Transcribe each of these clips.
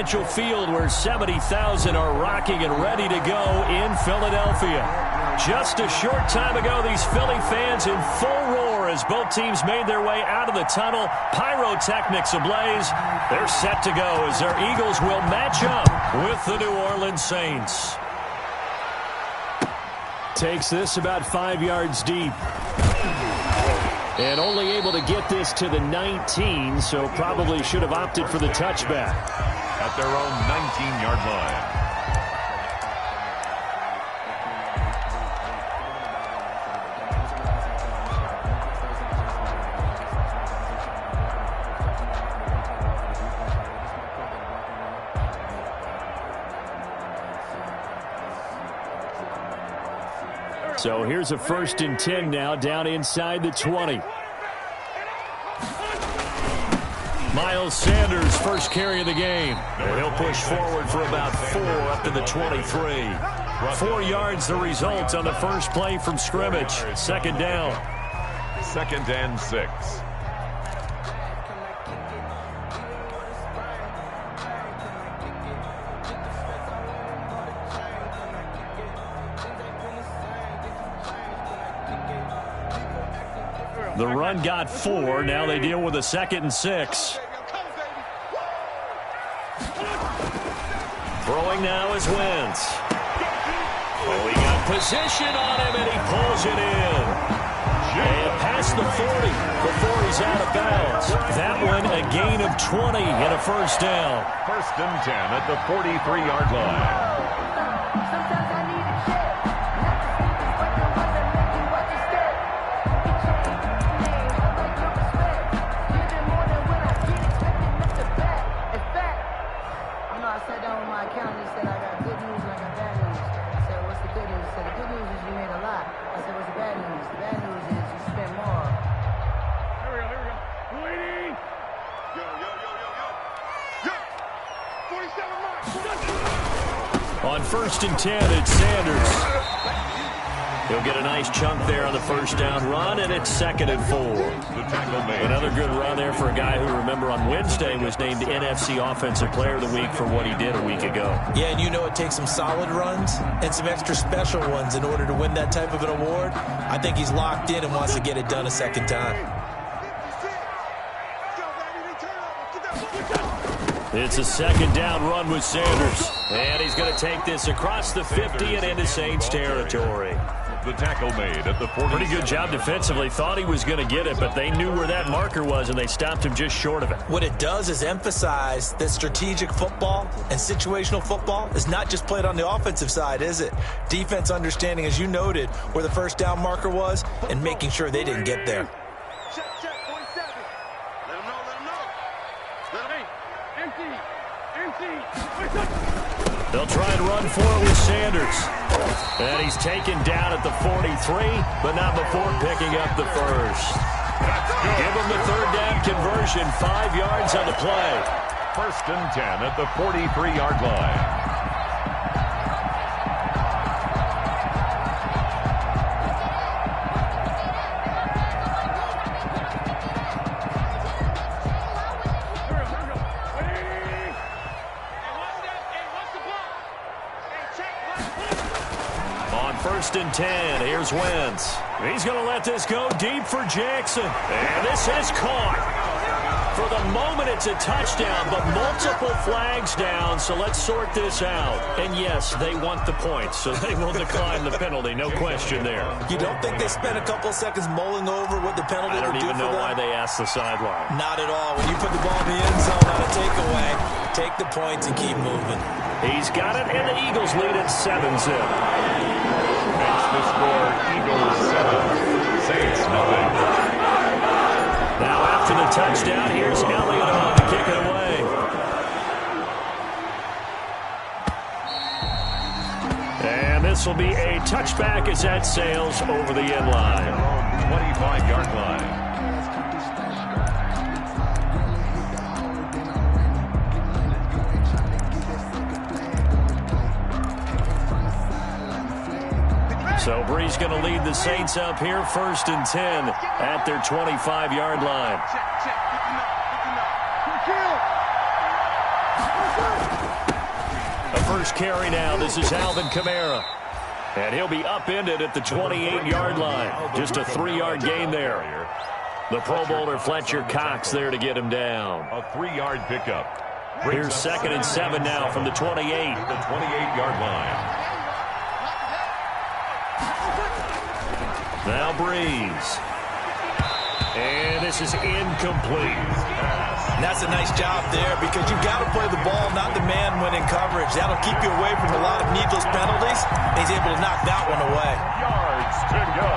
Field where 70,000 are rocking and ready to go in Philadelphia. Just a short time ago, these Philly fans in full roar as both teams made their way out of the tunnel. Pyrotechnics ablaze. They're set to go as their Eagles will match up with the New Orleans Saints. Takes this about 5 yards deep. And only able to get this to the 19, so probably should have opted for the touchback. At their own 19-yard line. So here's a 1st and 10 now down inside the 20. Miles Sanders first carry of the game. And he'll push forward for about 4 up to the 23. 4 yards the result on the first play from scrimmage. 2nd down. 2nd and 6. The run got 4. Now they deal with a 2nd and 6. Throwing now is Wentz. Oh, he got position on him, and he pulls it in. And past the 40 before he's out of bounds. That one a gain of 20 and a 1st down. 1st and 10 at the 43-yard line. On 1st and 10, it's Sanders. He'll get a nice chunk there on the 1st down run, and it's 2nd and 4. Another good run there for a guy who, remember, on Wednesday was named NFC Offensive Player of the Week for what he did a week ago. Yeah, and you know it takes some solid runs and some extra special ones in order to win that type of an award. I think he's locked in and wants to get it done a 2nd time. It's a 2nd down run with Sanders. And he's going to take this across the 50 and into Saints territory. The tackle made at the 40. Pretty good job defensively. Thought he was going to get it, but they knew where that marker was, and they stopped him just short of it. What it does is emphasize that strategic football and situational football is not just played on the offensive side, is it? Defense understanding, as you noted, where the 1st down marker was and making sure they didn't get there. They'll try and run for it with Sanders. And he's taken down at the 43, but not before picking up the 1st. Give him the 3rd down conversion, 5 yards on the play. 1st and 10 at the 43-yard line. On 1st and 10, here's Wentz. He's going to let this go deep for Jackson. And this is caught. For the moment, it's a touchdown, but multiple flags down, so let's sort this out. And yes, they want the points, so they will decline the penalty, no question there. You don't think they spent a couple of seconds mulling over what the penalty would do for them? I don't even know why they asked the sideline. Not at all. When you put the ball in the end zone on a takeaway, take the points and keep moving. He's got it, and the Eagles lead at 7-zip. That's the score, Eagles 7, Saints nothing. Now after the touchdown, here's Elliott on to kick it away. And this will be a touchback as that sails over the end line. 25-yard line. So Bree's going to lead the Saints up here, 1st and 10 at their 25-yard line. first carry now. This is Alvin Kamara. And he'll be upended at the 28-yard line. Just a 3-yard gain there. The Pro Bowler Fletcher Cox there to get him down. A 3-yard pickup. Here's 2nd and 7 now from the 28. The 28-yard line. Now Breeze. And this is incomplete. That's a nice job there because you've got to play the ball, not the man when in coverage. That'll keep you away from a lot of needless penalties. He's able to knock that one away. Yards to go.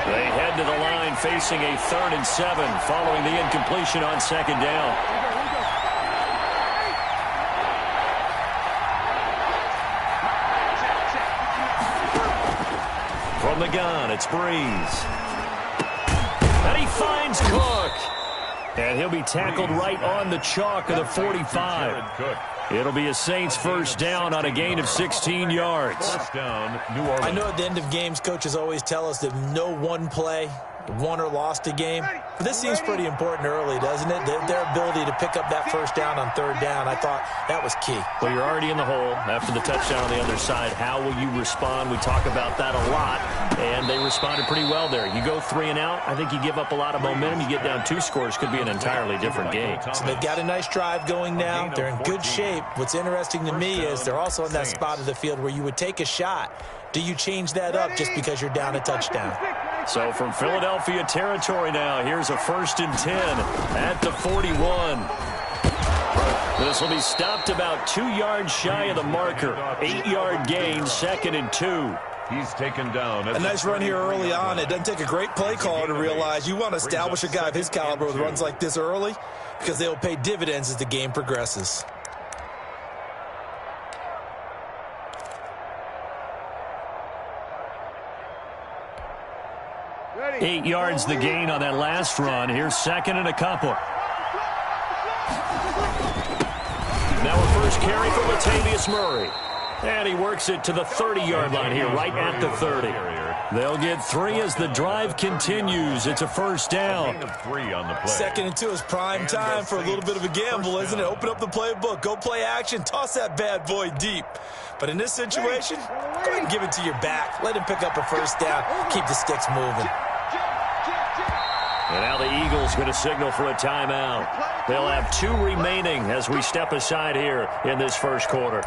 They head to the line facing a 3rd and 7 following the incompletion on 2nd down. From the gun, it's Breeze. And he finds Cook. And he'll be tackled right on the chalk of the 45. It'll be a Saints first down on a gain of 16 yards. First down, New Orleans. I know at the end of games, coaches always tell us that no one play won or lost a game. But this seems pretty important early, doesn't it? Their ability to pick up that first down on 3rd down, I thought that was key. Well, you're already in the hole after the touchdown on the other side. How will you respond? We talk about that a lot, and they responded pretty well there. You go 3 and out, I think you give up a lot of momentum. You get down 2 scores, could be an entirely different game. So they've got a nice drive going now. They're in good shape. What's interesting to me is they're also in that spot of the field where you would take a shot. Do you change that up just because you're down a touchdown? So from Philadelphia territory now, here's a 1st and 10 at the 41. This will be stopped about 2 yards shy of the marker. 8-yard gain, 2nd and 2. He's taken down. A nice run here early on. It doesn't take a great play caller to realize you want to establish a guy of his caliber with runs like this early because they'll pay dividends as the game progresses. Ready. 8 yards the gain on that last run. Here's 2nd and a couple. Now a first carry for Latavius Murray. And he works it to the 30-yard line here, right at the 30. They'll get 3 as the drive continues. It's a first down. 2nd and 2 is prime time for a little bit of a gamble, isn't it? Open up the playbook, go play action, toss that bad boy deep. But in this situation, go ahead and give it to your back. Let him pick up a first down. Keep the sticks moving. And now the Eagles going to signal for a timeout. They'll have 2 remaining as we step aside here in this first quarter.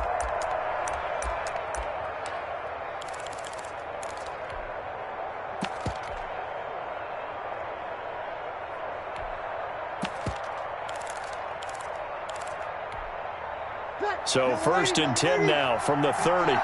So 1st and 10 now from the 30.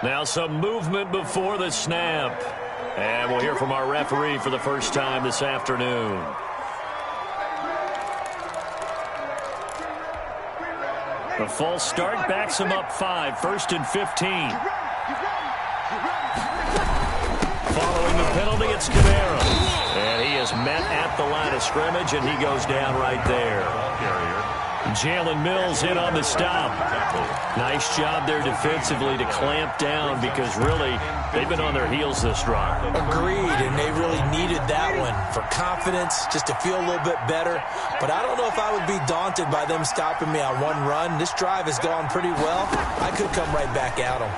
Now some movement before the snap. And we'll hear from our referee for the first time this afternoon. The false start backs him up 5, 1st and 15. Following the penalty, it's Kamara. And he is met at the line of scrimmage, and he goes down right there. Jalen Mills in on the stop. Nice job there defensively to clamp down because really they've been on their heels this drive. Agreed, and they really needed that one for confidence, just to feel a little bit better. But I don't know if I would be daunted by them stopping me on one run. This drive has gone pretty well. I could come right back at them.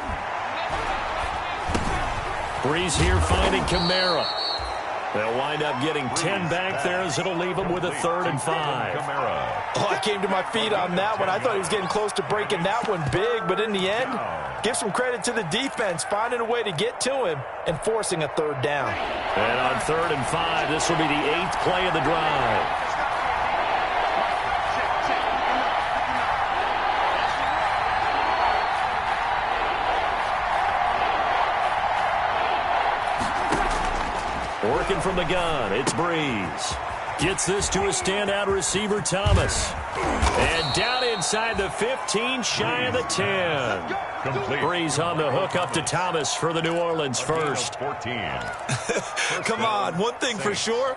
Breeze here finding Kamara. They'll wind up getting 10 back there as it'll leave them with a 3rd and 5. Oh, I came to my feet on that one. I thought he was getting close to breaking that one big, but in the end, give some credit to the defense, finding a way to get to him and forcing a 3rd down. And on 3rd and 5, this will be the 8th play of the drive. Working from the gun, it's Breeze. Gets this to a standout receiver, Thomas. And down inside the 15, shy of the 10. Complete. Breeze on the hook up to Thomas for the New Orleans first. 14. Come on, one thing for sure.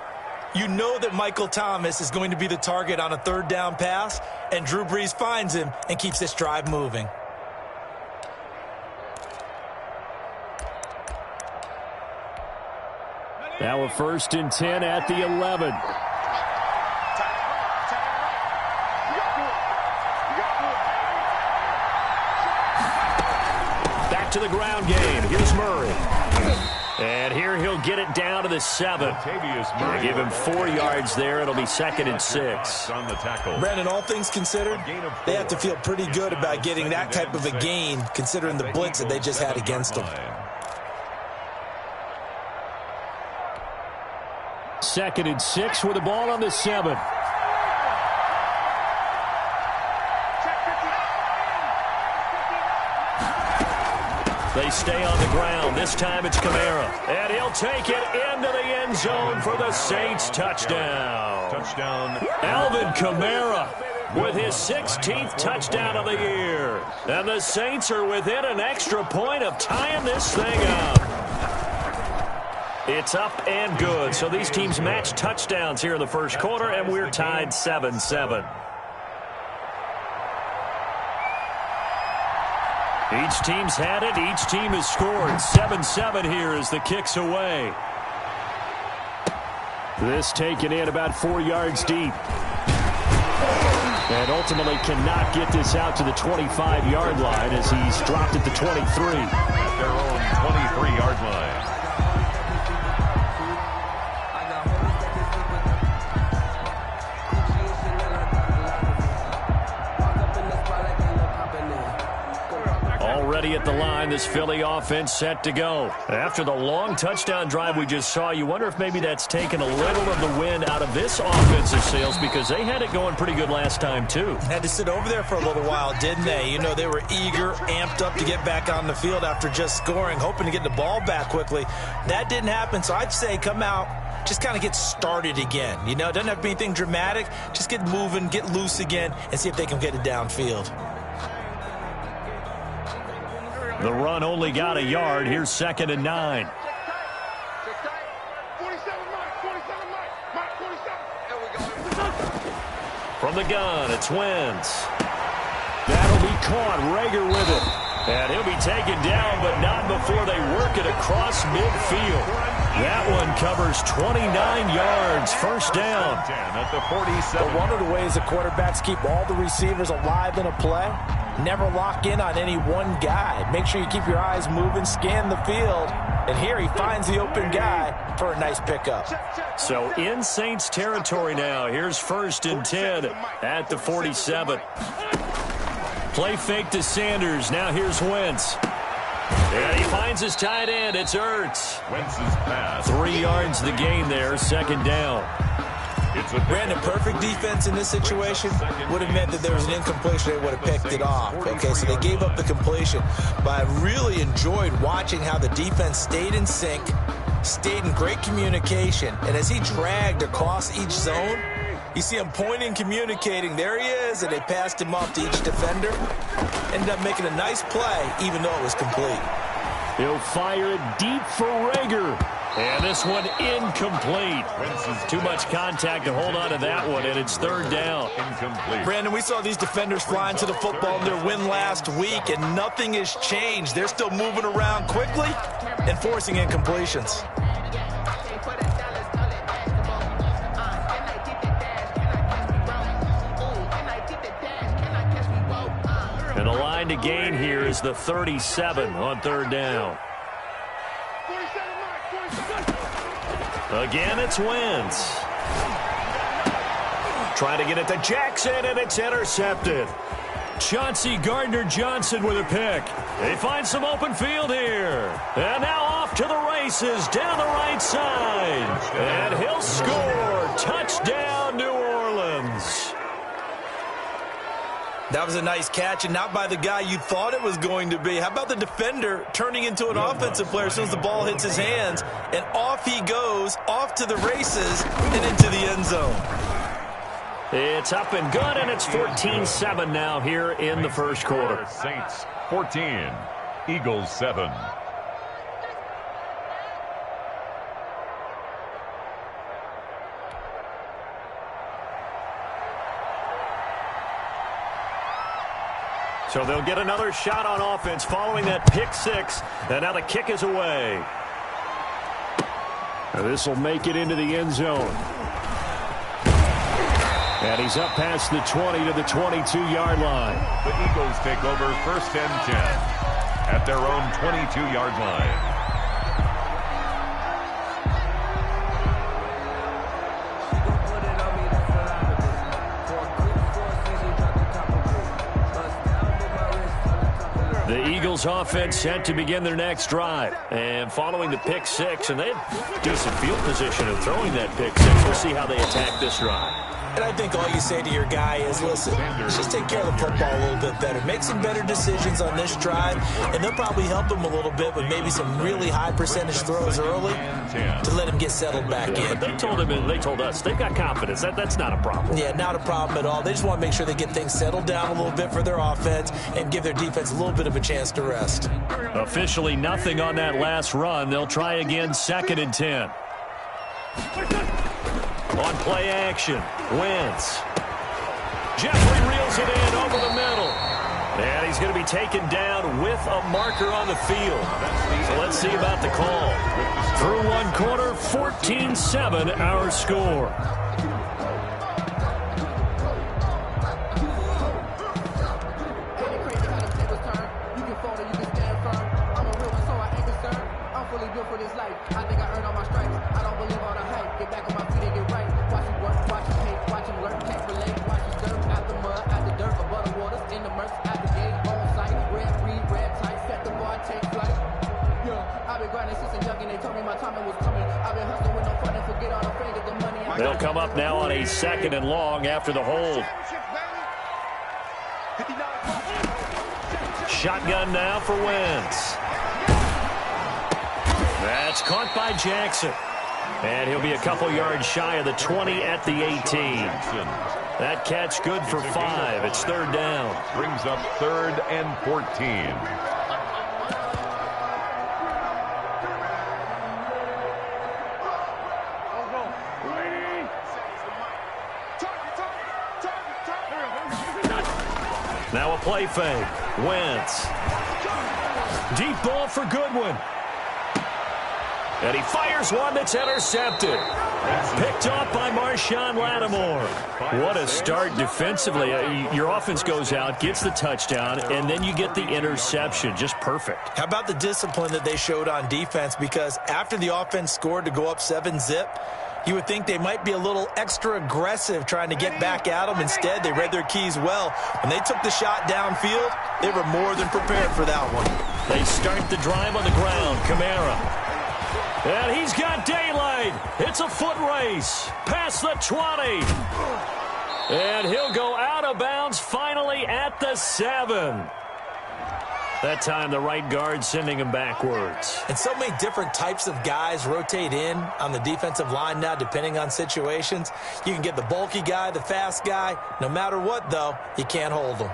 You know that Michael Thomas is going to be the target on a third down pass, and Drew Brees finds him and keeps this drive moving. Now a 1st and 10 at the 11. Back to the ground game. Here's Murray. And here he'll get it down to the 7. They give him 4 yards there. It'll be 2nd and 6. On the tackle. Brandon, all things considered, they have to feel pretty good about getting that type of a gain, considering the blitz that they just had against them. 2nd and 6 with the ball on the 7. They stay on the ground. This time it's Kamara. And he'll take it into the end zone for the Saints touchdown. Alvin Kamara with his 16th touchdown of the year. And the Saints are within an extra point of tying this thing up. It's up and good. So these teams match touchdowns here in the first quarter, and we're tied 7-7. Each team's had it. Each team has scored. 7-7 here as the kick's away. This taken in about 4 yards deep. And ultimately cannot get this out to the 25-yard line as he's dropped at the 23. At their own 23-yard line. Already at the line, this Philly offense set to go. After the long touchdown drive we just saw, you wonder if maybe that's taken a little of the wind out of this offensive sails because they had it going pretty good last time, too. Had to sit over there for a little while, didn't they? You know, they were eager, amped up to get back on the field after just scoring, hoping to get the ball back quickly. That didn't happen, so I'd say come out, just kind of get started again. You know, it doesn't have to be anything dramatic. Just get moving, get loose again, and see if they can get it downfield. The run only got a yard. Here's 2nd and 9. From the gun, it's Wentz. That'll be caught. Rager with it. And he'll be taken down, but not before they work it across midfield. That one covers 29 yards. First down. At the 47. But one of the ways the quarterbacks keep all the receivers alive in a play, never lock in on any one guy. Make sure you keep your eyes moving, scan the field. And here he finds the open guy for a nice pickup. So in Saints territory now. Here's 1st and 10 at the 47. Play fake to Sanders. Now here's Wentz. And he finds his tight end. It's Ertz. Wentz's pass. 3 yards the gain there. 2nd down. Brandon, perfect defense in this situation would have meant that there was an incompletion. They would have picked it off. Okay, so they gave up the completion. But I really enjoyed watching how the defense stayed in sync, stayed in great communication. And as he dragged across each zone, you see him pointing, communicating. There he is, and they passed him off to each defender. Ended up making a nice play, even though it was complete. He'll fire it deep for Rager. And this one incomplete. Too much contact to hold on to that one, and it's 3rd down. Incomplete. Brandon, we saw these defenders flying to the football in their win last week, and nothing has changed. They're still moving around quickly and forcing incompletions. And the line to gain here is the 37 on 3rd down. Again, it's Wentz. Trying to get it to Jackson, and it's intercepted. Chauncey Gardner-Johnson with a pick. They find some open field here. And now off to the races down the right side. And he'll score. Touchdown, New Orleans. That was a nice catch, and not by the guy you thought it was going to be. How about the defender turning into an offensive player as soon as the ball hits his hands, and off he goes, off to the races, and into the end zone. It's up and good, and it's 14-7 now here in the first quarter. Saints 14, Eagles 7. So they'll get another shot on offense following that pick six. And now the kick is away. This will make it into the end zone. And he's up past the 20 to the 22-yard line. The Eagles take over first and 10 at their own 22-yard line. The Eagles offense set to begin their next drive. And following the pick six, and they had decent field position of throwing that pick six. We'll see how they attack this drive. And I think all you say to your guy is, listen, just take care of the football a little bit better. Make some better decisions on this drive, and they'll probably help him a little bit with maybe some really high percentage throws early to let him get settled back in. But they told him, and they told us, they've got confidence. That's not a problem. Yeah, not a problem at all. They just want to make sure they get things settled down a little bit for their offense and give their defense a little bit of a chance to rest. Officially nothing on that last run. They'll try again, 2nd and 10. On play action, Wentz. Jeffrey reels it in over the middle. And he's going to be taken down with a marker on the field. So let's see about the call. Through one quarter, 14-7 our score. They'll come up now on a 2nd and long after the hold. Shotgun now for Wentz. That's caught by Jackson. And he'll be a couple yards shy of the 20 at the 18. That catch good for 5. It's 3rd down. Brings up 3rd and 14. Now a play fake. Wentz. Deep ball for Goodwin. And he fires one that's intercepted. Picked off by Marshawn Lattimore. What a start defensively. Your offense goes out, gets the touchdown, and then you get the interception. Just perfect. How about the discipline that they showed on defense? Because after the offense scored to go up 7-zip, you would think they might be a little extra aggressive trying to get back at them. Instead, they read their keys well. When they took the shot downfield, they were more than prepared for that one. They start the drive on the ground. Kamara. And he's got daylight. It's a foot race. Past the 20. And he'll go out of bounds finally at the 7. That time, the right guard sending him backwards. And so many different types of guys rotate in on the defensive line now, depending on situations. You can get the bulky guy, the fast guy. No matter what, though, you can't hold them.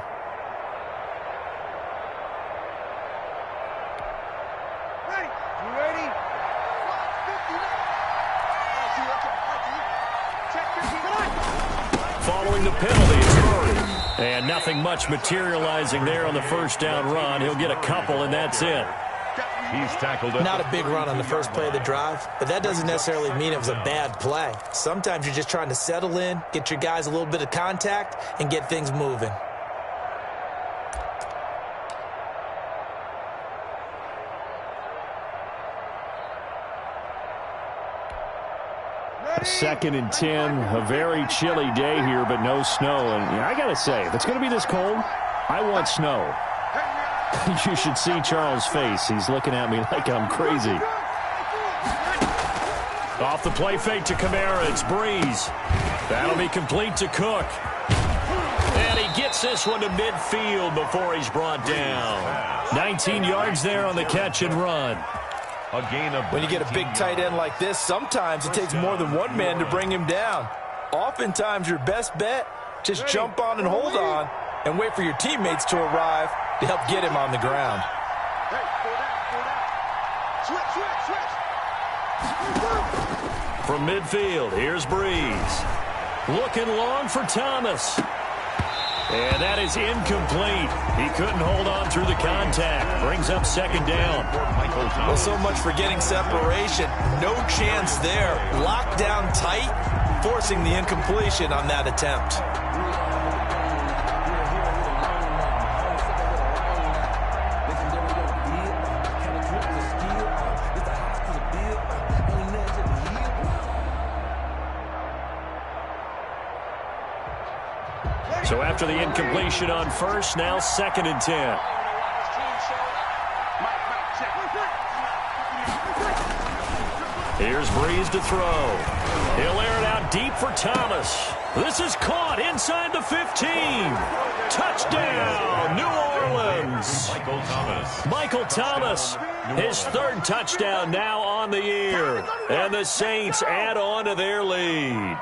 Following the penalty, it's Murray. And nothing much materializing there on the first down run. He'll get a couple, and that's it. He's tackled it. Not a big run on the first play of the drive, but that doesn't necessarily mean it was a bad play. Sometimes you're just trying to settle in, get your guys a little bit of contact, and get things moving. Second and 10, a very chilly day here, but no snow. And I got to say, if it's going to be this cold, I want snow. You should see Charles' face. He's looking at me like I'm crazy. Off the play fake to Kamara, it's Breeze. That'll be complete to Cook. And he gets this one to midfield before he's brought down. 19 yards there on the catch and run. A gain of when you get a big tight end like this, sometimes it takes more than one man to bring him down. Oftentimes, your best bet, just jump on and hold on and wait for your teammates to arrive to help get him on the ground. From midfield, here's Breeze. Looking long for Thomas. And that is incomplete. He couldn't hold on through the contact. Brings up second down. Well, so much for getting separation. No chance there. Locked down tight, forcing the incompletion on that attempt. So after the incompletion on first, now 2nd and 10. Here's Breeze to throw. He'll air it out deep for Thomas. This is caught inside the 15. Touchdown, New Orleans. Michael Thomas, his 3rd touchdown now on the year. And the Saints add on to their lead.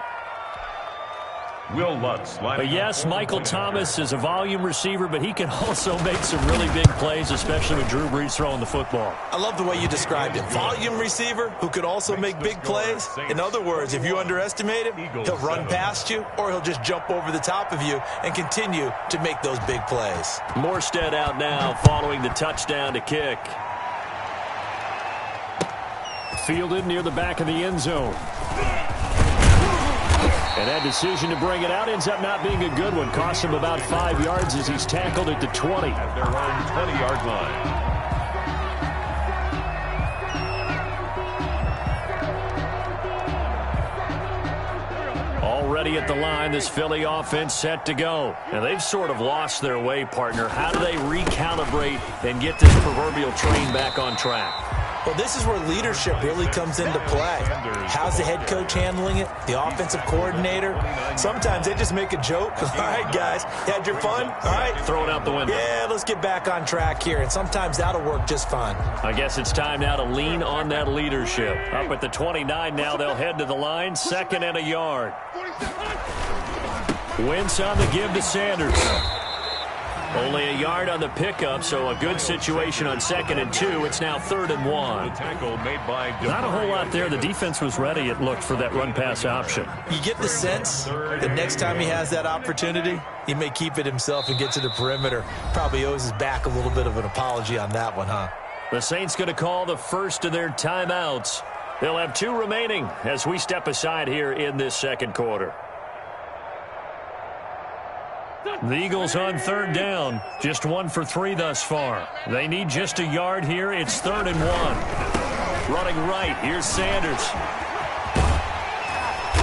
Will Lutz. But yes, Michael Thomas is a volume receiver, but he can also make some really big plays, especially with Drew Brees throwing the football. I love the way you described it. Volume receiver who can also make big plays. In other words, if you underestimate him, he'll run past you or he'll just jump over the top of you and continue to make those big plays. Morstead out now following the touchdown to kick. Fielded near the back of the end zone. And that decision to bring it out ends up not being a good one. Costs him about 5 yards as he's tackled at the 20. At their own 20-yard line. Already at the line, this Philly offense set to go. And they've sort of lost their way, partner. How do they recalibrate and get this proverbial train back on track? Well, this is where leadership really comes into play. How's the head coach handling it? The offensive coordinator? Sometimes they just make a joke. All right, guys, you had your fun? All right. Throw it out the window. Yeah, let's get back on track here. And sometimes that'll work just fine. I guess it's time now to lean on that leadership. Up at the 29 now, they'll head to the line. 2nd and a yard. Wentz on the give to Sanders. Only a yard on the pickup, so a good situation on 2nd and 2. It's now 3rd and 1. The tackle made by not a whole lot there. The defense was ready, it looked, for that run-pass option. You get the sense that next time he has that opportunity, he may keep it himself and get to the perimeter. Probably owes his back a little bit of an apology on that one, huh? The Saints going to call the first of their timeouts. They'll have 2 remaining as we step aside here in this 2nd quarter. The Eagles on 3rd down. Just 1 for 3 thus far. They need just a yard here. It's 3rd and 1. Running right. Here's Sanders.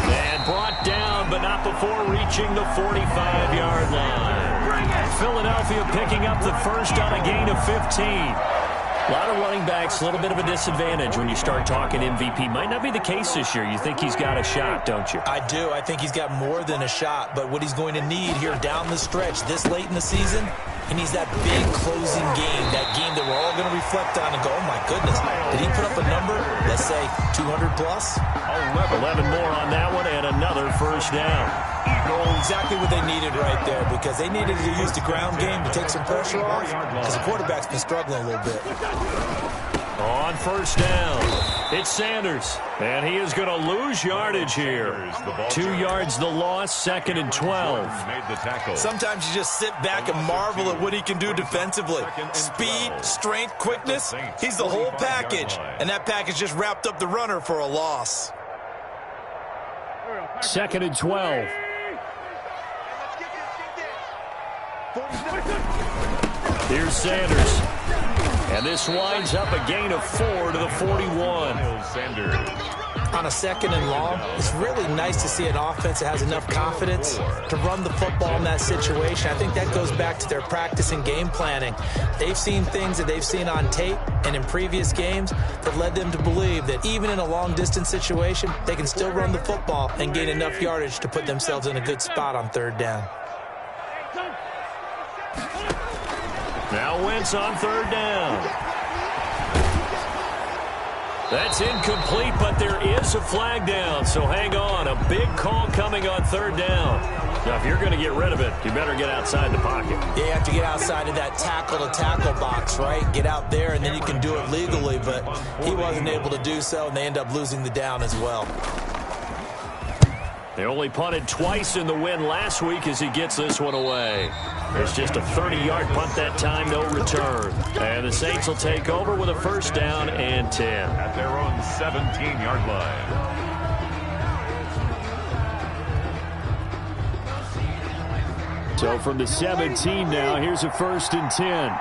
And brought down, but not before reaching the 45-yard line. Philadelphia picking up the first on a gain of 15. A lot of running backs, a little bit of a disadvantage when you start talking MVP. Might not be the case this year. You think he's got a shot, don't you? I do. I think he's got more than a shot. But what he's going to need here down the stretch this late in the season, he needs that big closing game, that game that we're all going to reflect on and go, oh, my goodness, did he put up a number, let's say, 200 plus? 11 more on that one and another first down. Exactly what they needed right there, because they needed to use the ground game to take some pressure off, because the quarterback's been struggling a little bit. On first down, it's Sanders, and he is going to lose yardage here. 2 yards the loss, 2nd and 12. Sometimes you just sit back and marvel at what he can do defensively. Speed, strength, quickness, he's the whole package, and that package just wrapped up the runner for a loss. 2nd and 12. Here's Sanders. And this winds up a gain of 4 to the 41. On a 2nd and long, it's really nice to see an offense that has enough confidence to run the football in that situation. I think that goes back to their practice and game planning. They've seen things that they've seen on tape and in previous games that led them to believe that even in a long-distance situation, they can still run the football and gain enough yardage to put themselves in a good spot on 3rd down. Now Wentz on third down. That's incomplete, but there is a flag down, so hang on. A big call coming on third down. Now, if you're going to get rid of it, you better get outside the pocket. Yeah, you have to get outside of that tackle-to-tackle box, right? Get out there, and then you can do it legally, but he wasn't able to do so, and they end up losing the down as well. They only punted twice in the win last week as he gets this one away. There's just a 30-yard punt that time, no return. And the Saints will take over with a first down and 10. At their own 17-yard line. So from the 17 now, here's a first and 10.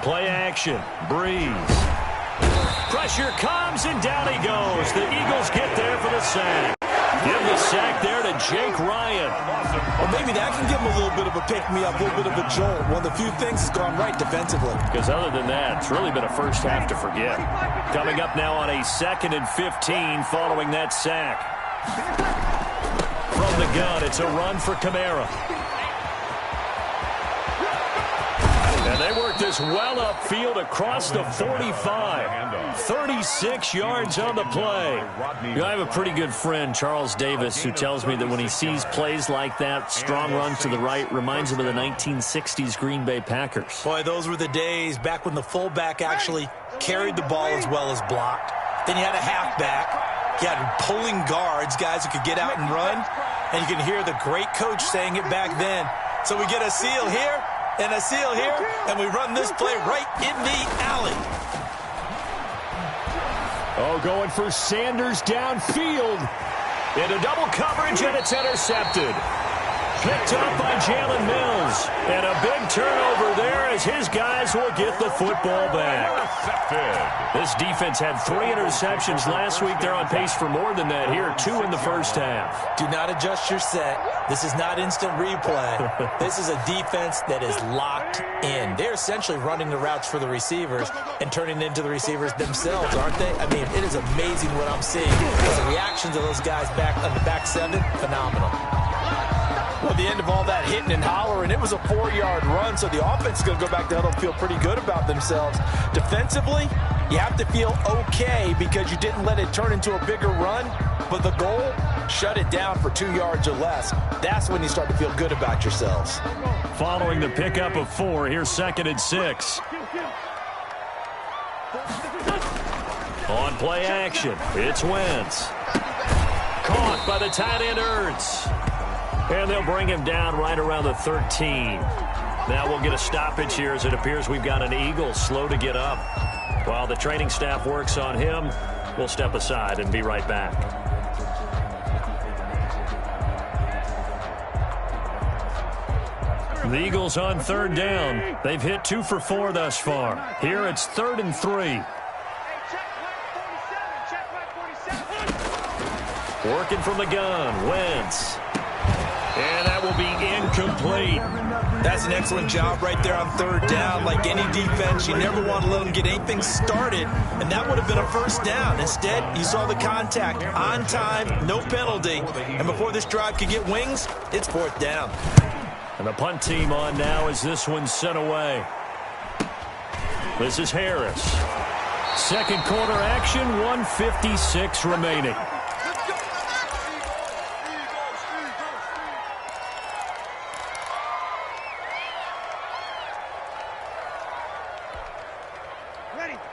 Play action. Breeze. Pressure comes, and down he goes. The Eagles get there for the sack. Give the sack there to Jake Ryan. Well, maybe that can give him a little bit of a pick-me-up, a little bit of a jolt. One of the few things has gone right defensively. Because other than that, it's really been a first half to forget. Coming up now on a 2nd and 15 following that sack. From the gun, it's a run for Kamara. And they work this well upfield across the 45. 36 yards on the play. I have a pretty good friend, Charles Davis, who tells me that when he sees plays like that, strong runs to the right, reminds him of the 1960s Green Bay Packers. Boy, those were the days back when the fullback actually carried the ball as well as blocked. Then you had a halfback. You had pulling guards, guys who could get out and run. And you can hear the great coach saying it back then. So we get a seal here. And a seal here, and we run this play right in the alley. Oh, going for Sanders downfield. Into double coverage, and it's intercepted. Picked up by Jalen Mills. And a big turnover there as his guys will get the football back. This defense had 3 interceptions last week. They're on pace for more than that here. 2 in the first half. Do not adjust your set. This is not instant replay. This is a defense that is locked in. They're essentially running the routes for the receivers and turning into the receivers themselves, aren't they? I mean, it is amazing what I'm seeing. The reactions of those guys back on the back 7, phenomenal. Well, the end of all that hitting and hollering, it was a 4-yard run, so the offense is going to go back to huddle and feel pretty good about themselves. Defensively, you have to feel okay because you didn't let it turn into a bigger run, but the goal, shut it down for 2 yards or less. That's when you start to feel good about yourselves. Following the pickup of 4, here's 2nd and 6. On play action, it's Wentz. Caught by the tight end Ertz. And they'll bring him down right around the 13. Now we'll get a stoppage here as it appears we've got an Eagle slow to get up. While the training staff works on him, we'll step aside and be right back. The Eagles on 3rd down. They've hit 2 for 4 thus far. Here it's 3rd and 3. Working from the gun, Wentz. And that will be incomplete. That's an excellent job right there on 3rd down. Like any defense, you never want to let them get anything started, and that would have been a first down. Instead, you saw the contact on time, no penalty. And before this drive could get wings, it's 4th down. And the punt team on now as this one's sent away. This is Harris. 2nd quarter action, 1:56 remaining.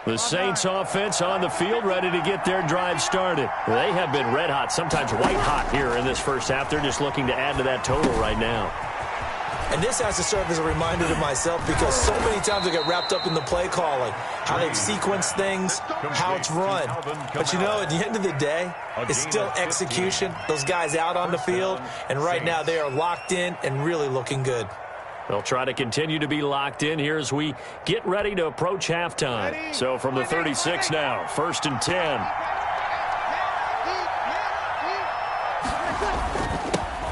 The Saints offense on the field ready to get their drive started. They have been red hot, sometimes white hot here in this first half. They're just looking to add to that total right now. And this has to serve as a reminder to myself because so many times I get wrapped up in the play calling, how they've sequenced things, how it's run. But you know, at the end of the day, it's still execution. Those guys out on the field, and right now they are locked in and really looking good. They'll try to continue to be locked in here as we get ready to approach halftime. So from the 36 now, 1st and 10.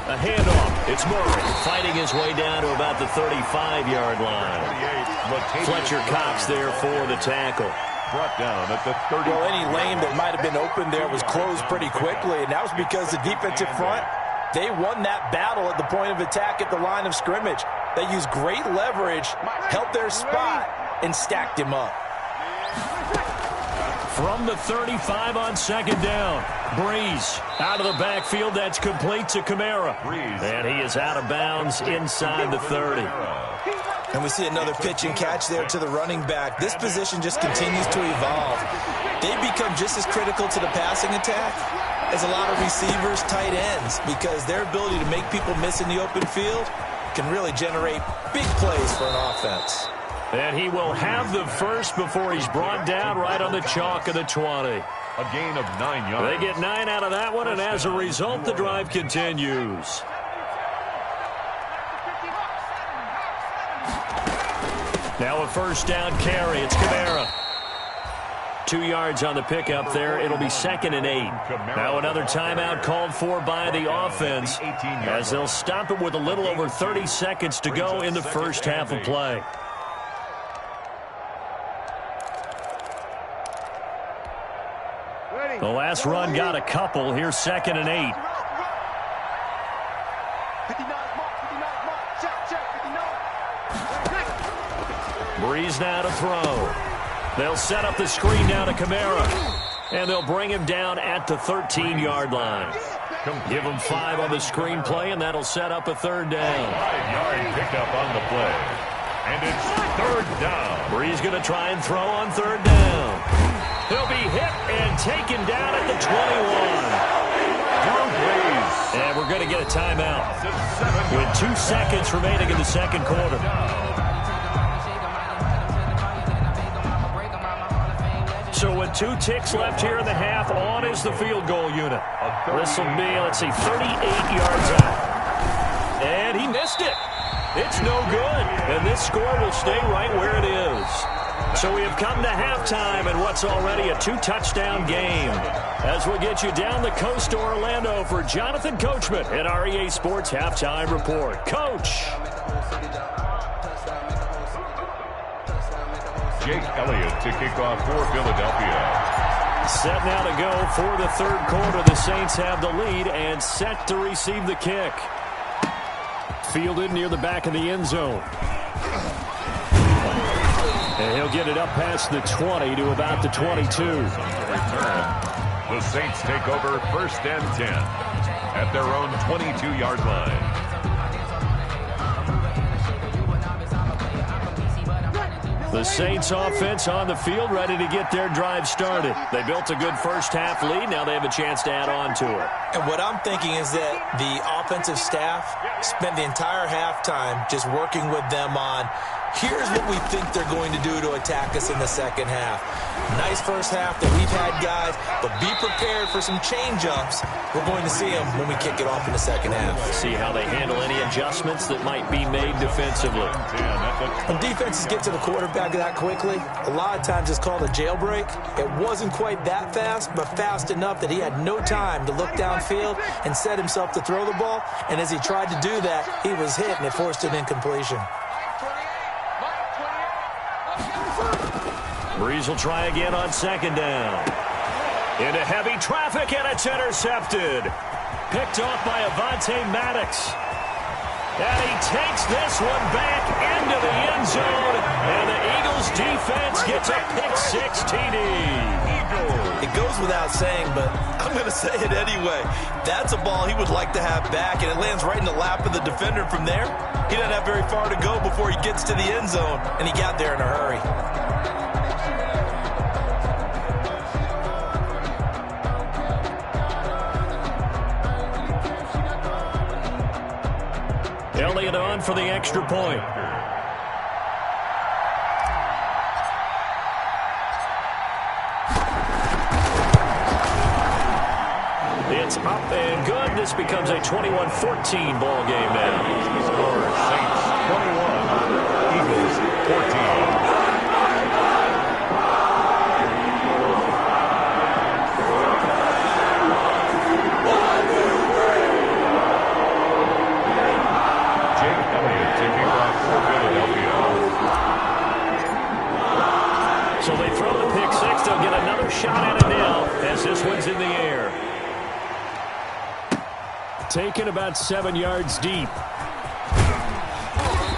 A handoff. It's Murray fighting his way down to about the 35-yard line. Fletcher Cox there for the tackle. brought down at the 30. Well, any lane that might have been open there was closed pretty quickly, and that was because the defensive front, they won that battle at the point of attack at the line of scrimmage. They used great leverage, helped their spot, and stacked him up. From the 35 on second down, Breeze out of the backfield. That's complete to Kamara. And he is out of bounds inside the 30. And we see another pitch and catch there to the running back. This position just continues to evolve. They become just as critical to the passing attack as a lot of receivers, tight ends, because their ability to make people miss in the open field can really generate big plays for an offense. And he will have the first before he's brought down right on the chalk of the 20. A gain of 9 yards. They get 9 out of that one, and as a result, the drive continues. Now a first down carry. It's Kamara. 2 yards on the pickup there. It'll be 2nd and 8. Now another timeout called for by the offense as they'll stop it with a little over 30 seconds to go in the first half of play. The last run got a couple. Here's 2nd and 8. Breeze now to throw. They'll set up the screen now to Kamara. And they'll bring him down at the 13-yard line. Give him 5 on the screenplay, and that'll set up a 3rd down. 5-yard pickup on the play. And it's 3rd down. Breeze going to try and throw on 3rd down. He'll be hit and taken down at the 21. And we're going to get a timeout with 2 seconds remaining in the second quarter. So with 2 ticks left here in the half, on is the field goal unit. This will be, 38 yards out. And he missed it. It's no good. And this score will stay right where it is. So we have come to halftime in what's already a 2-touchdown game. As we'll get you down the coast to Orlando for Jonathan Coachman at our EA Sports Halftime Report. Coach. Jake Elliott to kick off for Philadelphia. Set now to go for the 3rd quarter. The Saints have the lead and set to receive the kick. Fielded near the back of the end zone. And he'll get it up past the 20 to about the 22. Return. The Saints take over 1st and 10 at their own 22-yard line. The Saints offense on the field, ready to get their drive started. They built a good first half lead. Now they have a chance to add on to it. And what I'm thinking is that the offensive staff spent the entire halftime just working with them on, here's what we think they're going to do to attack us in the second half. Nice first half that we've had, guys, but be prepared for some change-ups. We're going to see them when we kick it off in the second half. See how they handle any adjustments that might be made defensively. When defenses get to the quarterback that quickly, a lot of times it's called a jailbreak. It wasn't quite that fast, but fast enough that he had no time to look downfield and set himself to throw the ball. And as he tried to do that, he was hit and it forced an incompletion. Breeze will try again on 2nd down. Into heavy traffic, and it's intercepted. Picked off by Avonte Maddox. And he takes this one back into the end zone. And the Eagles defense gets a pick-6 TD. It goes without saying, but I'm going to say it anyway. That's a ball he would like to have back, and it lands right in the lap of the defender from there. He doesn't have very far to go before he gets to the end zone, and he got there in a hurry. Elliott on for the extra point. It's up and good. This becomes a 21-14 ball game now. Score Saints 21, Eagles 14. So they throw the pick 6 Saints, they'll get another shot at it now as this one's in the air. Taken about 7 yards deep.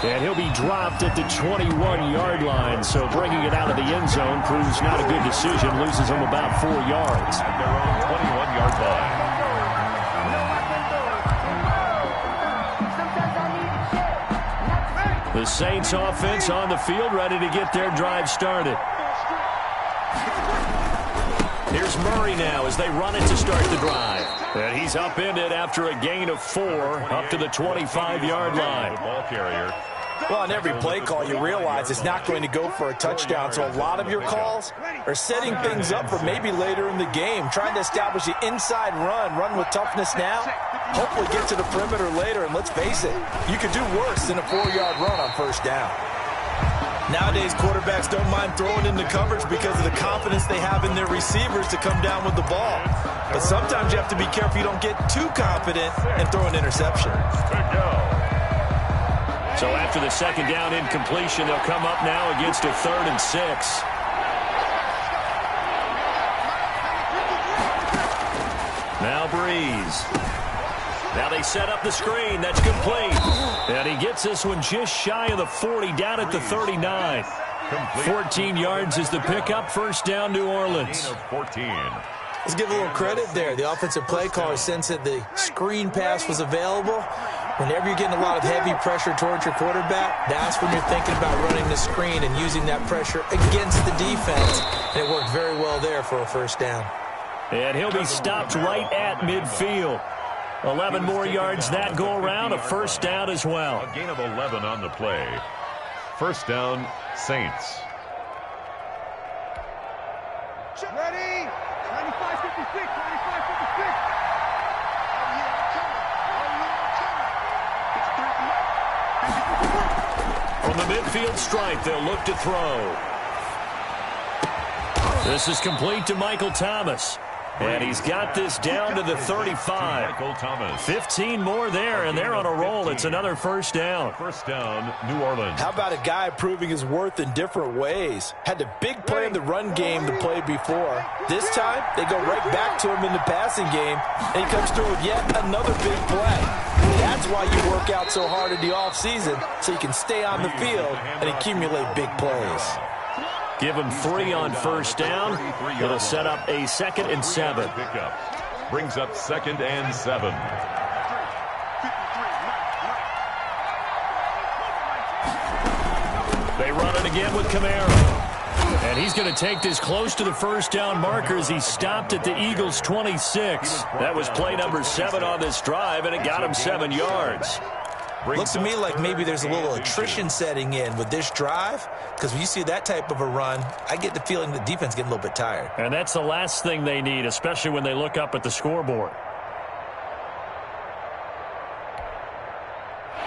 And he'll be dropped at the 21-yard line, so bringing it out of the end zone proves not a good decision, loses him about 4 yards. At their own 21-yard line. The Saints offense on the field, ready to get their drive started. Here's Murray now as they run it to start the drive. And he's upended after a gain of 4 up to the 25-yard line. The ball carrier. Well, on every play call, you realize it's not going to go for a touchdown, so a lot of your calls are setting things up for maybe later in the game, trying to establish the inside run with toughness now, hopefully get to the perimeter later, and let's face it, you could do worse than a 4-yard run on first down. Nowadays, quarterbacks don't mind throwing into coverage because of the confidence they have in their receivers to come down with the ball. But sometimes you have to be careful you don't get too confident and throw an interception. So after the second down incompletion, they'll come up now against a 3rd and 6. Now Breeze. Now they set up the screen. That's complete. And he gets this one just shy of the 40, down at the 39. 14 yards is the pickup. First down, New Orleans. 14. Let's give a little credit there. The offensive play caller sensed that the screen pass was available. Whenever you're getting a lot of heavy pressure towards your quarterback, that's when you're thinking about running the screen and using that pressure against the defense. And it worked very well there for a first down. And he'll be stopped right at midfield. 11 more yards that go around, a first down as well. A gain of 11 on the play. First down, Saints. Ready? 95-56, 95-56. From the midfield stripe, they'll look to throw. This is complete to Michael Thomas. And he's got this down to the 35. Michael Thomas. 15 more there, and they're on a roll. It's another first down. First down, New Orleans. How about a guy proving his worth in different ways? Had a big play in the run game the play before. This time, they go right back to him in the passing game, and he comes through with yet another big play. That's why you work out so hard in the offseason, so you can stay on the field and accumulate big plays. Give him 3 on first down. It'll set up a 2nd and 7. Pickup. Brings up 2nd and 7. They run it again with Kamara. And he's going to take this close to the first down marker as he stopped at the Eagles' 26. That was play number 7 on this drive, and it got him 7 yards. Looks to me like maybe there's a little attrition setting in with this drive, because when you see that type of a run, I get the feeling the defense getting a little bit tired. And that's the last thing they need, especially when they look up at the scoreboard.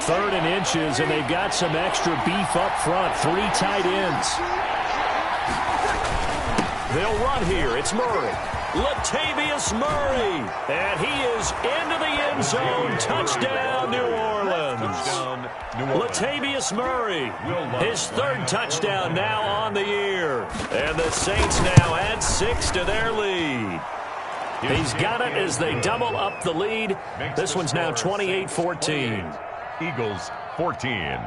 3rd and inches, and they've got some extra beef up front. 3 tight ends. They'll run here. It's Murray. Latavius Murray. And he is into the end zone. Touchdown, New Orleans. Latavius Murray, his 3rd touchdown now on the year. And the Saints now add 6 to their lead. He's got it as they double up the lead. This one's now 28-14. Eagles 14.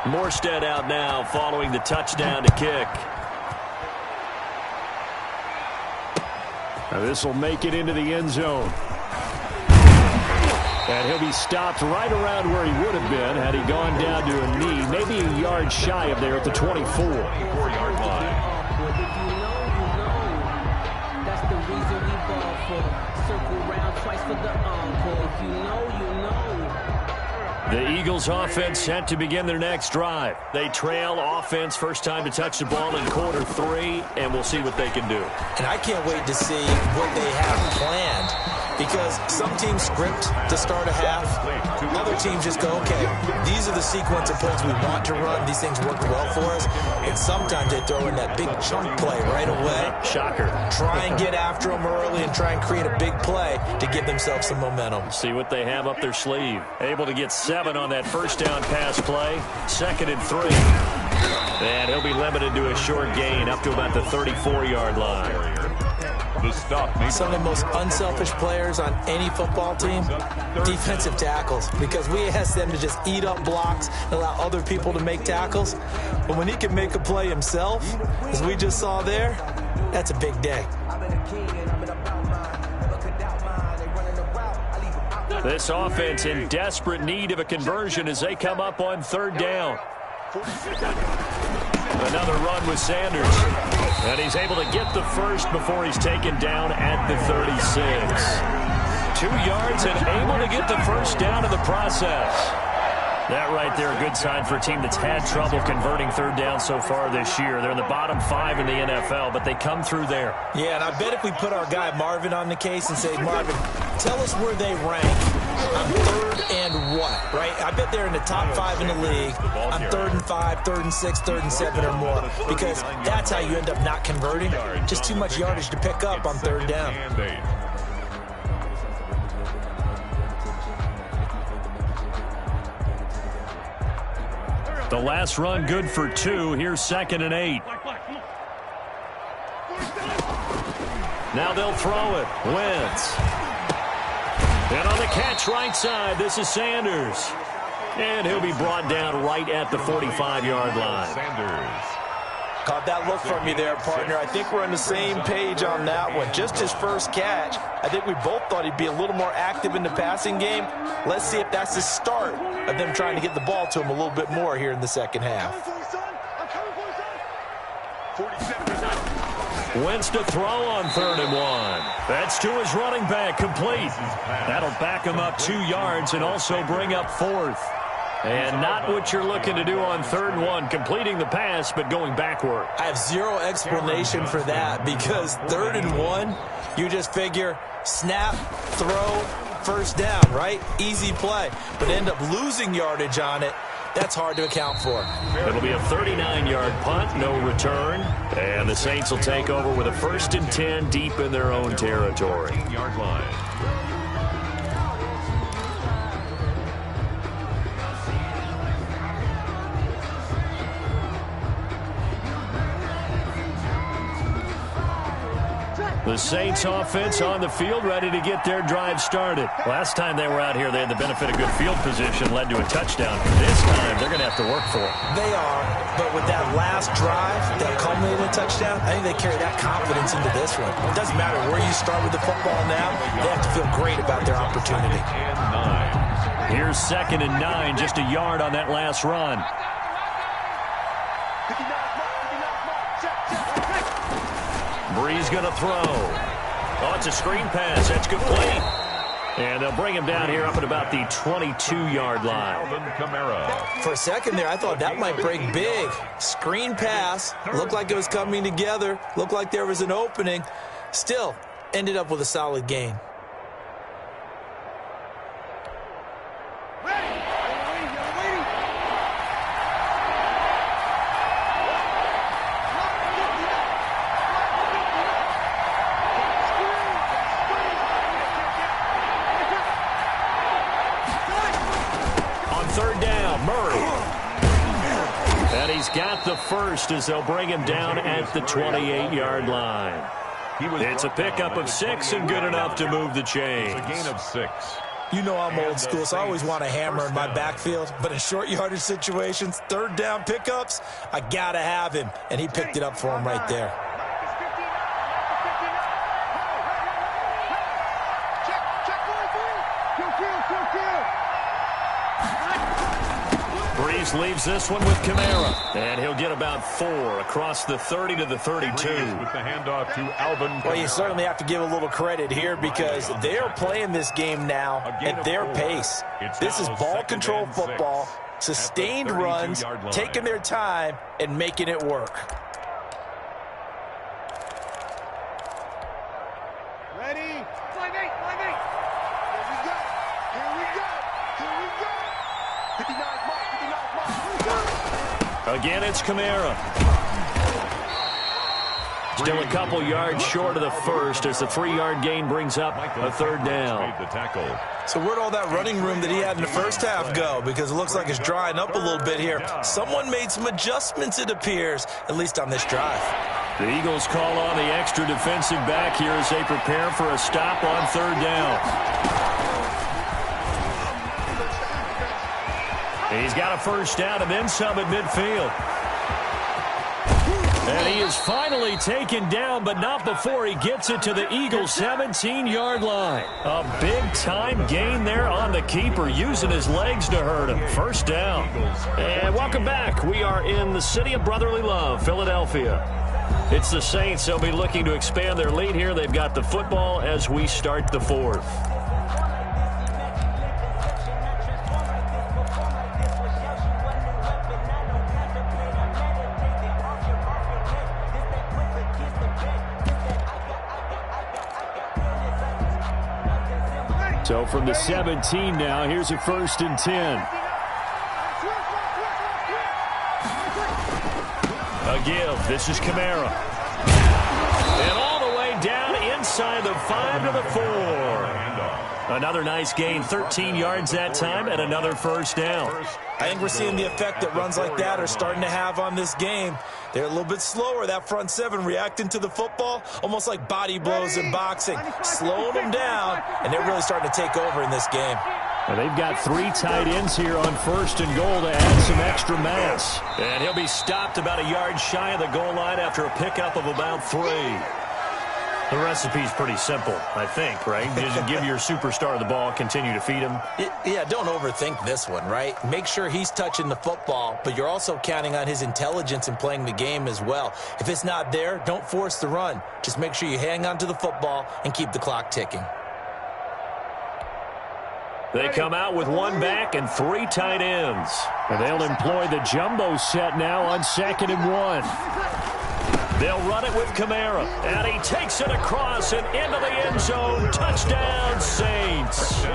Morstead out now following the touchdown to kick. Now this will make it into the end zone. And he'll be stopped right around where he would have been had he gone down to a knee, maybe a yard shy of there at the 24. 4-yard line. That's the reason we ball for. Circle round twice for the encore. If you know, you know. The Eagles offense set to begin their next drive. They trail offense, first time to touch the ball in quarter 3, and we'll see what they can do. And I can't wait to see what they have planned, because some teams script to start a half, other where teams just go, okay, these are the sequence of plays we want to run. These things work well for us. And sometimes they throw in that big chunk play right away. Shocker. Try and get after them early and try and create a big play to give themselves some momentum. See what they have up their sleeve. Able to get 7 on that first down pass play. 2nd and 3. And he'll be limited to a short gain up to about the 34-yard line. The stop made. Some of the most unselfish players on any football team, defensive tackles, because we ask them to just eat up blocks and allow other people to make tackles. But when he can make a play himself, as we just saw there, that's a big day. This offense in desperate need of a conversion as they come up on 3rd down. Another run with Sanders. And he's able to get the first before he's taken down at the 36. 2 yards and able to get the first down in the process. That right there, a good sign for a team that's had trouble converting 3rd down so far this year. They're in the bottom 5 in the NFL, but they come through there. Yeah, and I bet if we put our guy Marvin on the case and say, Marvin, tell us where they rank on 3rd and what, right? I bet they're in the top 5 in the league on 3rd and 5, 3rd and 6, 3rd and 7 or more, because that's how you end up not converting. Just too much yardage to pick up on 3rd down. The last run good for 2. Here's 2nd and 8. Now they'll throw it. Wentz. And on the catch right side, this is Sanders. And he'll be brought down right at the 45-yard line. Sanders. Caught that look from you there, partner. I think we're on the same page on that one. Just his first catch. I think we both thought he'd be a little more active in the passing game. Let's see if that's the start of them trying to get the ball to him a little bit more here in the second half. Wentz to throw on 3rd and 1. That's to his running back, complete. That'll back him up 2 yards and also bring up 4th. And not what you're looking to do on 3rd and 1, completing the pass, but going backward. I have zero explanation for that, because 3rd and 1, you just figure snap, throw, first down, right? Easy play. But end up losing yardage on it. That's hard to account for. It'll be a 39-yard punt, no return. And the Saints will take over with a 1st and 10 deep in their own territory. Yard line. The Saints offense on the field, ready to get their drive started. Last time they were out here, they had the benefit of good field position, led to a touchdown. This time, they're going to have to work for it. They are, but with that last drive that culminated in a touchdown, I think they carry that confidence into this one. It doesn't matter where you start with the football now, they have to feel great about their opportunity. Here's 2nd and 9, just a yard on that last run. Breeze going to throw. Oh, it's a screen pass. That's complete. And they'll bring him down here up at about the 22-yard line. For a second there, I thought that might break big. Screen pass. Looked like it was coming together. Looked like there was an opening. Still, ended up with a solid gain. Got the first as they'll bring him down at the 28-yard line. It's a pickup of 6 and good enough to move the chains. A gain of 6. You know I'm old school, so I always want a hammer in my backfield. But in short yardage situations, 3rd down pickups, I got to have him. And he picked it up for him right there. Breeze leaves this one with Kamara. And he'll get about 4 across the 30 to the 32. With the handoff to Alvin Kamara. Well, you certainly have to give a little credit here because they're playing this game now at their pace. This is ball control football, sustained runs, taking their time, and making it work. Ready? 5-8, 5-8. Here we go. Here we go. Here we go. Again, it's Kamara. Still a couple yards short of the first as the 3-yard gain brings up a third down. So where'd all that running room that he had in the first half go? Because it looks like it's drying up a little bit here. Someone made some adjustments, it appears, at least on this drive. The Eagles call on the extra defensive back here as they prepare for a stop on third down. He's got a first down and then some at midfield. And he is finally taken down, but not before he gets it to the Eagles' 17-yard line. A big-time gain there on the keeper, using his legs to hurt him. First down. And welcome back. We are in the city of brotherly love, Philadelphia. It's the Saints. They'll be looking to expand their lead here. They've got the football as we start the fourth. So from the 17 now, here's a 1st and 10. A give. This is Kamara. And all the way down inside the 5 to the 4. Another nice gain, 13 yards that time, and another first down. I think we're seeing the effect that runs like that are starting to have on this game. They're a little bit slower, that front seven, reacting to the football, almost like body blows in boxing, slowing them down, and they're really starting to take over in this game. And they've got 3 tight ends here on 1st and goal to add some extra mass. And he'll be stopped about a yard shy of the goal line after a pickup of about 3. The recipe's pretty simple, I think, right? Just give your superstar the ball, continue to feed him. Yeah, don't overthink this one, right? Make sure he's touching the football, but you're also counting on his intelligence in playing the game as well. If it's not there, don't force the run. Just make sure you hang on to the football and keep the clock ticking. They come out with 1 back and 3 tight ends. And they'll employ the jumbo set now on 2nd and 1. They'll run it with Kamara, and he takes it across and into the end zone. Touchdown, Saints.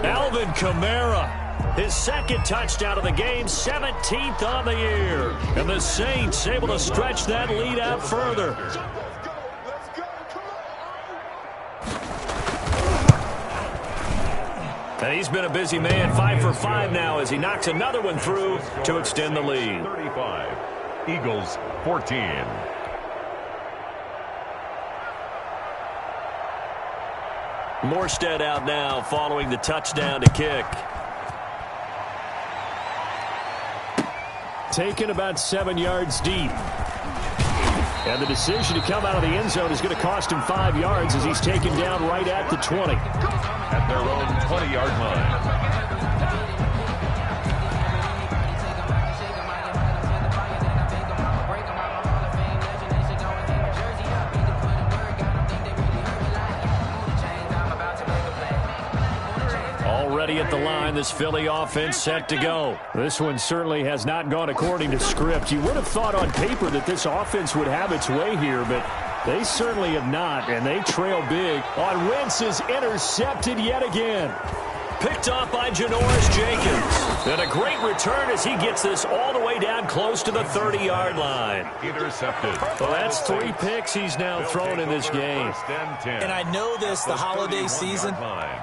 Alvin Kamara, his 2nd touchdown of the game, 17th on the year. And the Saints able to stretch that lead out further. And he's been a busy man, 5 for 5 now as he knocks another one through to extend the lead. 35, Eagles 14. Morstead out now following the touchdown to kick. Taken about 7 yards deep. And the decision to come out of the end zone is going to cost him 5 yards as he's taken down right at the 20. At their own 20-yard line. Already at the line, this Philly offense set to go. This one certainly has not gone according to script. You would have thought on paper that this offense would have its way here, but they certainly have not, and they trail big on Wentz is intercepted yet again. Picked off by Janoris Jenkins. And a great return as he gets this all the way down close to the 30-yard line. Intercepted. Well, that's 3 picks he's now thrown in this game. And I know this, the holiday season,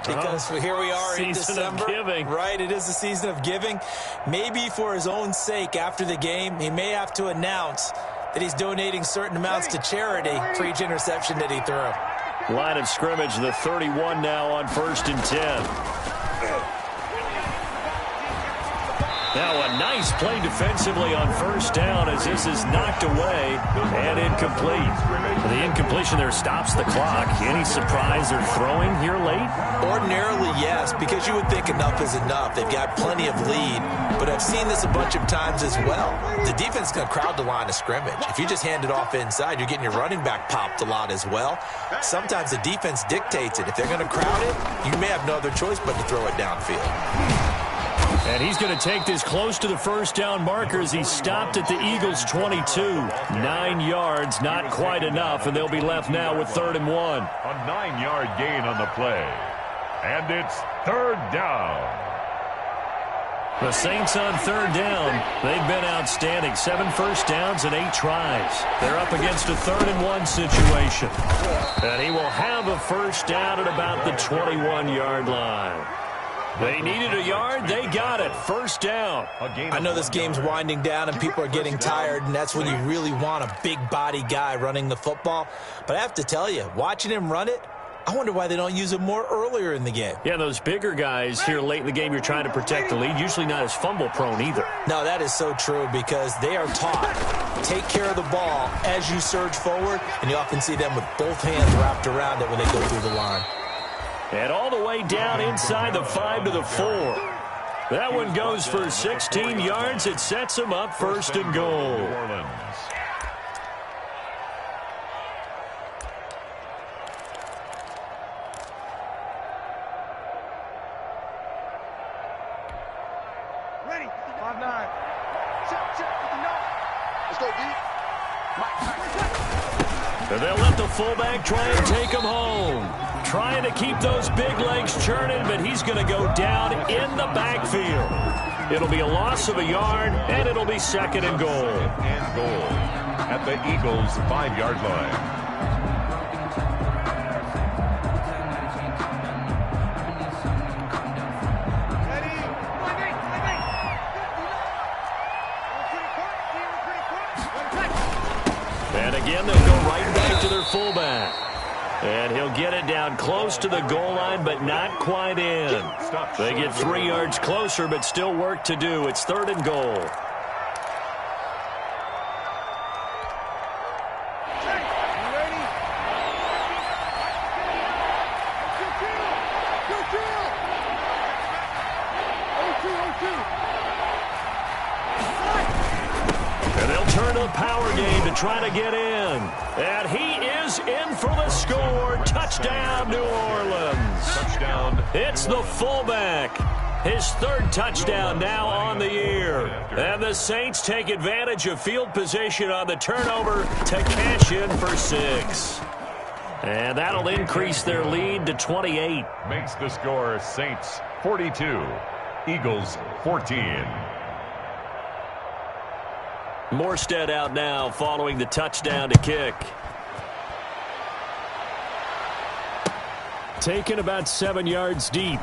because here we are in December. Season of giving. Right, it is the season of giving. Maybe for his own sake after the game, he may have to announce that he's donating certain amounts to charity for each interception that he threw. Line of scrimmage, the 31 now on 1st and 10. Now a nice play defensively on 1st down as this is knocked away and incomplete. The incompletion there stops the clock. Any surprise they're throwing here late? Ordinarily, yes, because you would think enough is enough. They've got plenty of lead, but I've seen this a bunch of times as well. The defense is going to crowd the line of scrimmage. If you just hand it off inside, you're getting your running back popped a lot as well. Sometimes the defense dictates it. If they're going to crowd it, you may have no other choice but to throw it downfield. And he's going to take this close to the 1st down marker as he stopped at the Eagles' 22. 9 yards, not quite enough, and they'll be left now with 3rd and 1. A 9-yard gain on the play. And it's 3rd down. The Saints on third down. They've been outstanding. 7 first downs and 8 tries. They're up against a 3rd-and-1 situation. And he will have a first down at about the 21-yard line. They needed a yard. They got it. First down. I know this game's winding down and people are getting tired, and that's when you really want a big body guy running the football. But I have to tell you, watching him run it, I wonder why they don't use him more earlier in the game. Yeah, those bigger guys here late in the game, you're trying to protect the lead, usually not as fumble-prone either. No, that is so true because they are taught, take care of the ball as you surge forward, and you often see them with both hands wrapped around it when they go through the line. And all the way down inside the 5 to the 4. That one goes for 16 yards. It sets them up 1st and goal. Ready. 5-9. Check. Let's go, D. And they'll let the fullback try and take him home. Trying to keep those big legs churning, but he's going to go down in the backfield. It'll be a loss of a yard, and it'll be 2nd and goal. And goal at the Eagles' 5-yard line. And again, they'll go right back to their fullback. And he'll get it down close to the goal line, but not quite in. They get 3 yards closer, but still work to do. It's 3rd and goal. And they'll turn to the power game to try to get in. And he is in for the score. Touchdown, New Orleans. Touchdown. It's the fullback. His 3rd touchdown now on the year. And the Saints take advantage of field position on the turnover to cash in for 6. And that'll increase their lead to 28. Makes the score Saints 42, Eagles 14. Morstead out now following the touchdown to kick. Taken about 7 yards deep.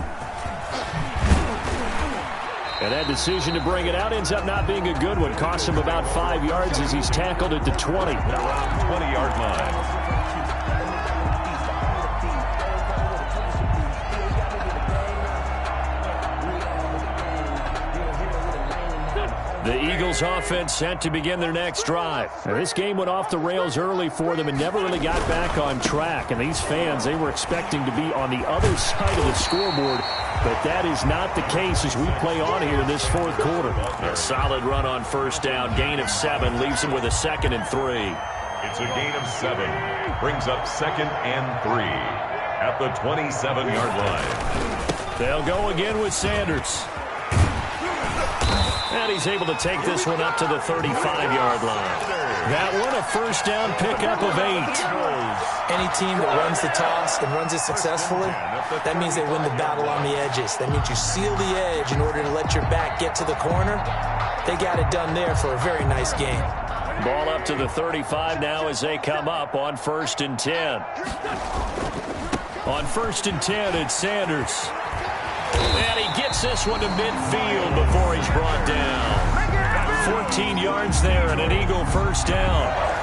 And that decision to bring it out ends up not being a good one. Costs him about 5 yards as he's tackled at the 20. Around 20-yard line. The Eagles offense set to begin their next drive. Now, this game went off the rails early for them and never really got back on track. And these fans, they were expecting to be on the other side of the scoreboard, but that is not the case as we play on here in this 4th quarter. A solid run on first down, gain of 7, leaves them with a 2nd and 3. It's a gain of 7, brings up 2nd and 3 at the 27-yard line. They'll go again with Sanders. And he's able to take this one up to the 35-yard line. That one a first down pickup of 8. Any team that runs the toss and runs it successfully, that means they win the battle on the edges. That means you seal the edge in order to let your back get to the corner. They got it done there for a very nice game. Ball up to the 35 now as they come up on 1st and 10. On 1st and 10, it's Sanders. And he gets this one to midfield before he's brought down. 14 yards there and an Eagle first down.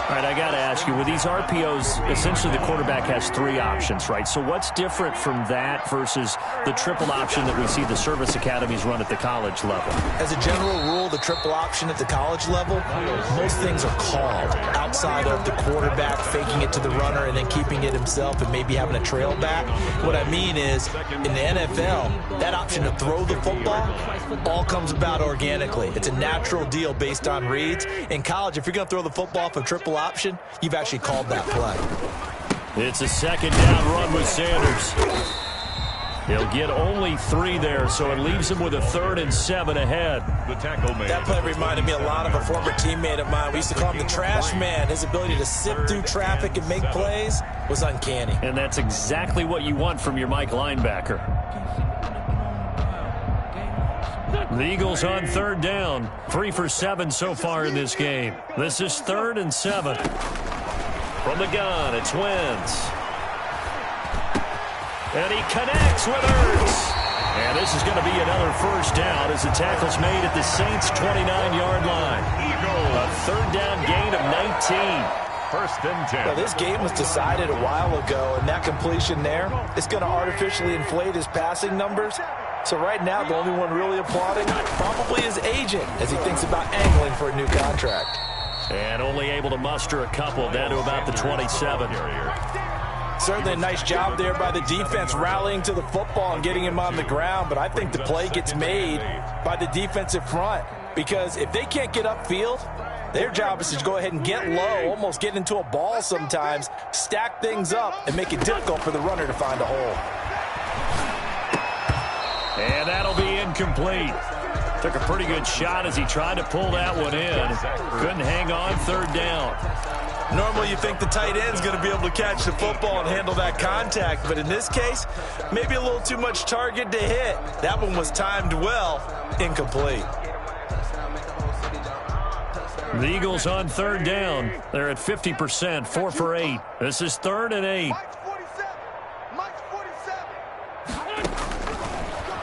All right, I got to ask you, with these RPOs, essentially the quarterback has 3 options, right? So what's different from that versus the triple option that we see the service academies run at the college level? As a general rule, the triple option at the college level, most things are called outside of the quarterback faking it to the runner and then keeping it himself and maybe having a trail back. What I mean is, in the NFL, that option to throw the football all comes about organically. It's a natural deal based on reads. In college, if you're going to throw the football for triple option, you've actually called that play. It's a 2nd down run with Sanders. He'll get only 3 there, so it leaves him with a 3rd and 7 ahead. The tackle made. That play reminded me a lot of a former teammate of mine. We used to call him the trash man. His ability to sift through traffic and make plays was uncanny. And that's exactly what you want from your Mike linebacker. The Eagles on third down. 3 for 7 so far in this game. This is 3rd and 7. From the gun, it's Wentz. And he connects with Ertz. And this is going to be another first down as the tackle's made at the Saints' 29-yard line. A third down gain of 19. 1st and 10. Well, this game was decided a while ago, and that completion there is going to artificially inflate his passing numbers. So right now, the only one really applauding probably his agent as he thinks about angling for a new contract. And only able to muster a couple down to about the 27. Certainly a nice job there by the defense rallying to the football and getting him on the ground, but I think the play gets made by the defensive front because if they can't get upfield, their job is to go ahead and get low, almost get into a ball sometimes, stack things up, and make it difficult for the runner to find a hole. And that'll be incomplete. Took a pretty good shot as he tried to pull that one in. Couldn't hang on third down. Normally you think the tight end's going to be able to catch the football and handle that contact, but in this case, maybe a little too much target to hit. That one was timed well, incomplete. The Eagles on third down. They're at 50%, 4 for 8. This is 3rd and 8.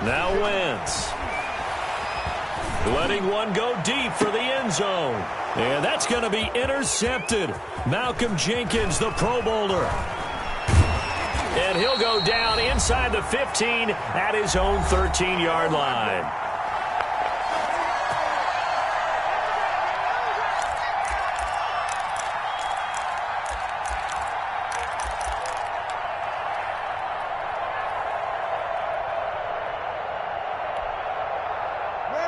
Now Wentz. Letting one go deep for the end zone. And that's going to be intercepted. Malcolm Jenkins, the Pro Bowler. And he'll go down inside the 15 at his own 13-yard line.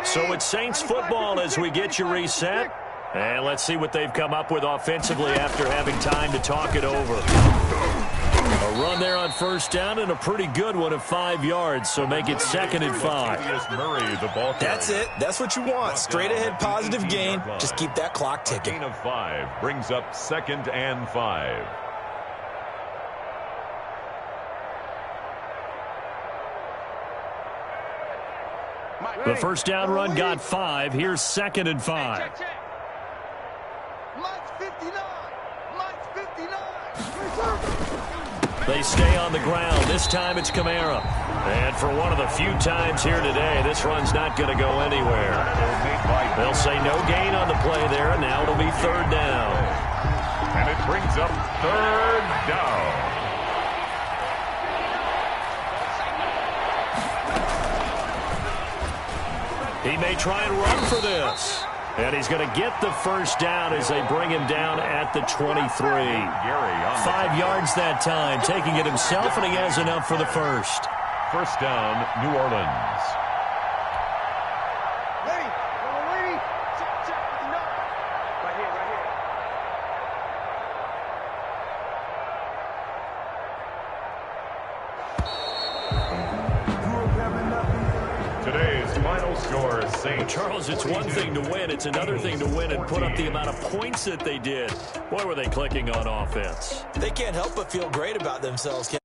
So it's Saints football as we get you reset. And let's see what they've come up with offensively after having time to talk it over. A run there on first down and a pretty good one of 5 yards, so make it 2nd and 5. That's it. That's what you want. Straight ahead positive gain. Just keep that clock ticking. Gain of 5 brings up 2nd and 5. The first down run got 5. Here's 2nd and 5. They stay on the ground. This time it's Kamara. And for one of the few times here today, this run's not going to go anywhere. They'll say no gain on the play there, and now it'll be 3rd down. And it brings up 3rd down. He may try and run for this. And he's going to get the first down as they bring him down at the 23. 5 yards that time, taking it himself, and he has enough for the first. First down, New Orleans. Ready. Check with the number. Right here. Today's final score, Saints. Charles, it's one thing to win. It's another thing to win and put up the amount of points that they did. Boy, were they clicking on offense. They can't help but feel great about themselves.